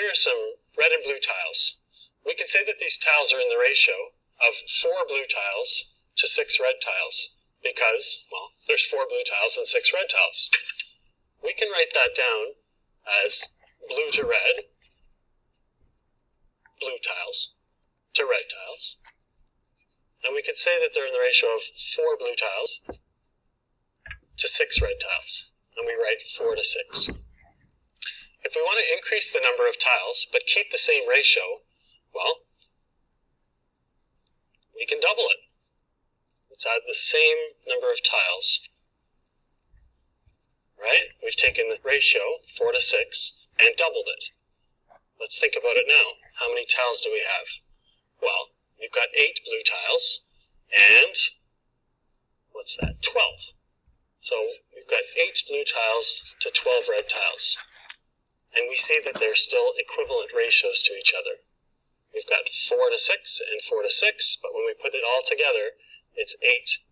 Here are some red and blue tiles. We can say that these tiles are in the ratio of 4 blue tiles to 6 red tiles because, well, there's 4 blue tiles and 6 red tiles. We can write that down as blue to red, blue tiles to red tiles. And we could say that they're in the ratio of 4 blue tiles to 6 red tiles. And we write 4 to 6. If we want to increase the number of tiles but keep the same ratio, well, we can double it. Let's add the same number of tiles. Right? We've taken the ratio, 4 to 6, and doubled it. Let's think about it now. How many tiles do we have? Well, we've got 8 blue tiles, and what's that? 12. So we've got 8 blue tiles to 12 red tiles. And we see that they're still equivalent ratios to each other. We've got 4 to 6 and 4 to 6, but when we put it all together, it's 8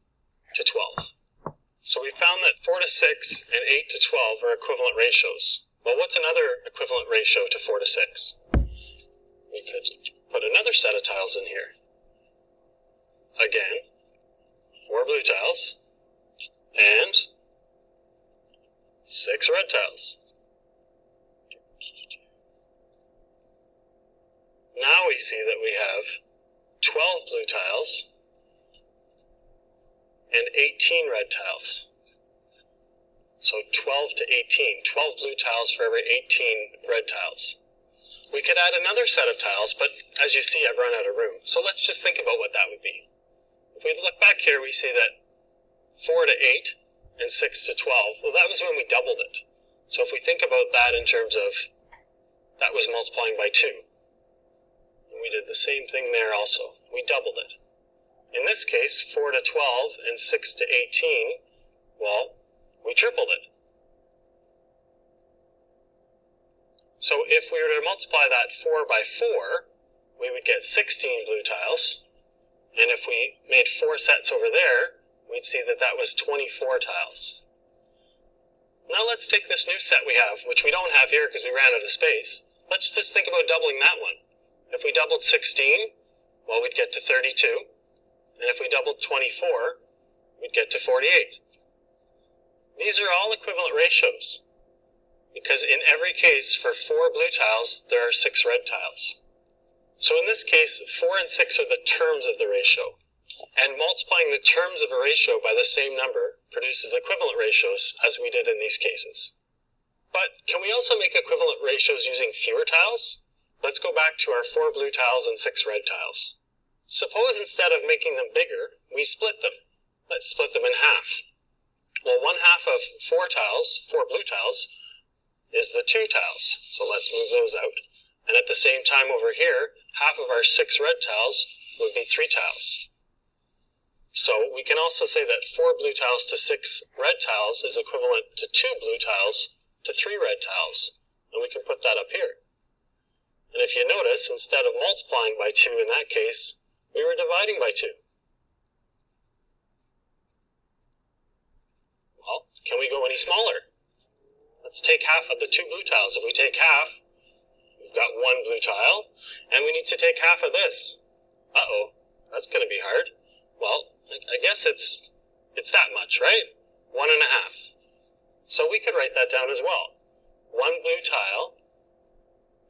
to 12. So we found that 4 to 6 and 8 to 12 are equivalent ratios. Well, what's another equivalent ratio to 4 to 6? We could put another set of tiles in here. Again, 4 blue tiles and 6 red tiles. Now we see that we have 12 blue tiles and 18 red tiles. So 12 to 18, 12 blue tiles for every 18 red tiles. We could add another set of tiles, but as you see, I've run out of room. So let's just think about what that would be. If we look back here, we see that 4 to 8 and 6 to 12, well, that was when we doubled it. So if we think about that in terms of, that was multiplying by 2. And we did the same thing there also. We doubled it. In this case, 4 to 12 and 6 to 18, well, we tripled it. So if we were to multiply that 4 by 4, we would get 16 blue tiles. And if we made 4 sets over there, we'd see that that was 24 tiles. Now let's take this new set we have, which we don't have here because we ran out of space. Let's just think about doubling that one. If we doubled 16, well, we'd get to 32. And if we doubled 24, we'd get to 48. These are all equivalent ratios, because in every case, for 4 blue tiles, there are 6 red tiles. So in this case, 4 and 6 are the terms of the ratio, and multiplying the terms of a ratio by the same number produces equivalent ratios, as we did in these cases. But can we also make equivalent ratios using fewer tiles? Let's go back to our 4 blue tiles and 6 red tiles. Suppose instead of making them bigger, we split them. Let's split them in half. Well, 1/2 of 4 tiles, 4 blue tiles, is the 2 tiles. So let's move those out. And at the same time over here, half of our 6 red tiles would be 3 tiles. So we can also say that 4 blue tiles to 6 red tiles is equivalent to 2 blue tiles to 3 red tiles. And we can put that up here. And if you notice, instead of multiplying by 2 in that case, we were dividing by 2. Well, can we go any smaller? Let's take half of the 2 blue tiles. If we take half, we've got 1 blue tile, and we need to take half of this. Uh-oh, that's going to be hard. Well, I guess it's that much, right? 1.5. So we could write that down as well. 1 blue tile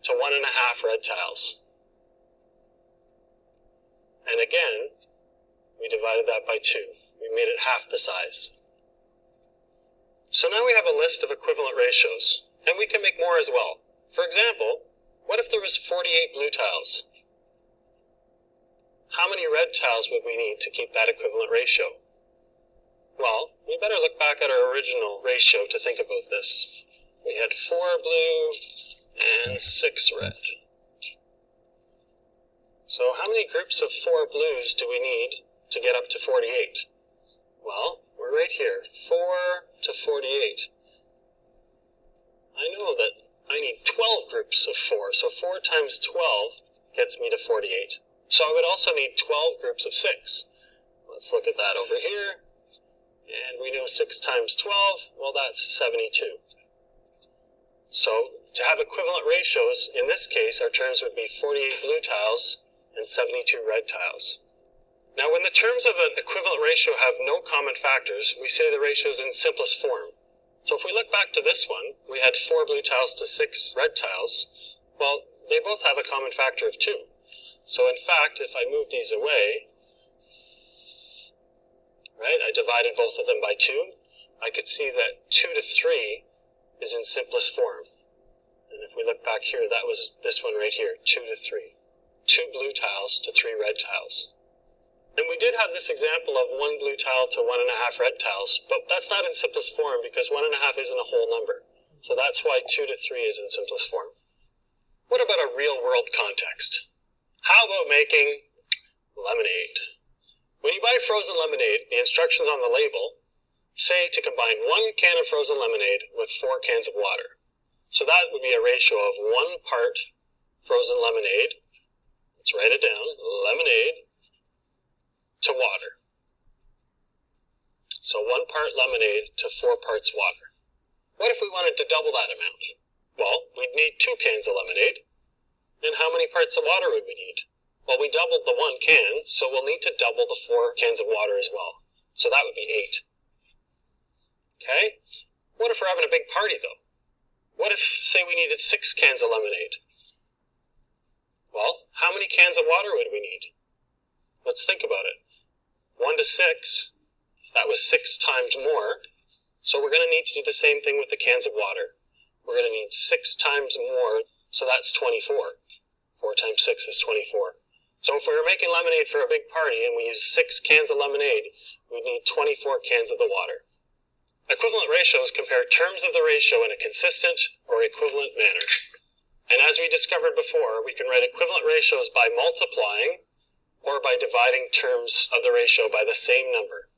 to 1.5 red tiles. And again, we divided that by 2. We made it half the size. So now we have a list of equivalent ratios, and we can make more as well. For example, what if there was 48 blue tiles? How many red tiles would we need to keep that equivalent ratio? Well, we better look back at our original ratio to think about this. We had 4 blue and 6 red. So how many groups of 4 blues do we need to get up to 48? Well, we're right here, 4 to 48. I know that I need 12 groups of 4, so 4 times 12 gets me to 48. So I would also need 12 groups of 6. Let's look at that over here. And we know 6 times 12, well, that's 72. So to have equivalent ratios, in this case, our terms would be 48 blue tiles and 72 red tiles. Now, when the terms of an equivalent ratio have no common factors, we say the ratio is in simplest form. So if we look back to this one, we had 4 blue tiles to 6 red tiles. Well, they both have a common factor of 2. So in fact, if I move these away, right, I divided both of them by 2, I could see that 2 to 3 is in simplest form. And if we look back here, that was this one right here, 2 to 3. 2 blue tiles to 3 red tiles. And we did have this example of 1 blue tile to 1.5 red tiles, but that's not in simplest form because 1.5 isn't a whole number. So that's why 2 to 3 is in simplest form. What about a real-world context? How about making lemonade? When you buy frozen lemonade, the instructions on the label say to combine 1 can of frozen lemonade with 4 cans of water. So that would be a ratio of 1 part frozen lemonade. Let's write it down. Lemonade to water. So 1 part lemonade to 4 parts water. What if we wanted to double that amount? Well, we'd need 2 cans of lemonade. And how many parts of water would we need? Well, we doubled the 1 can, so we'll need to double the 4 cans of water as well. So that would be 8. Okay? What if we're having a big party, though? What if, say, we needed 6 cans of lemonade? Well, how many cans of water would we need? Let's think about it. 1 to 6, that was 6 times more. So we're going to need to do the same thing with the cans of water. We're going to need 6 times more, so that's 24. 4 times 6 is 24. So if we were making lemonade for a big party and we used 6 cans of lemonade, we'd need 24 cans of the water. Equivalent ratios compare terms of the ratio in a consistent or equivalent manner. And as we discovered before, we can write equivalent ratios by multiplying or by dividing terms of the ratio by the same number.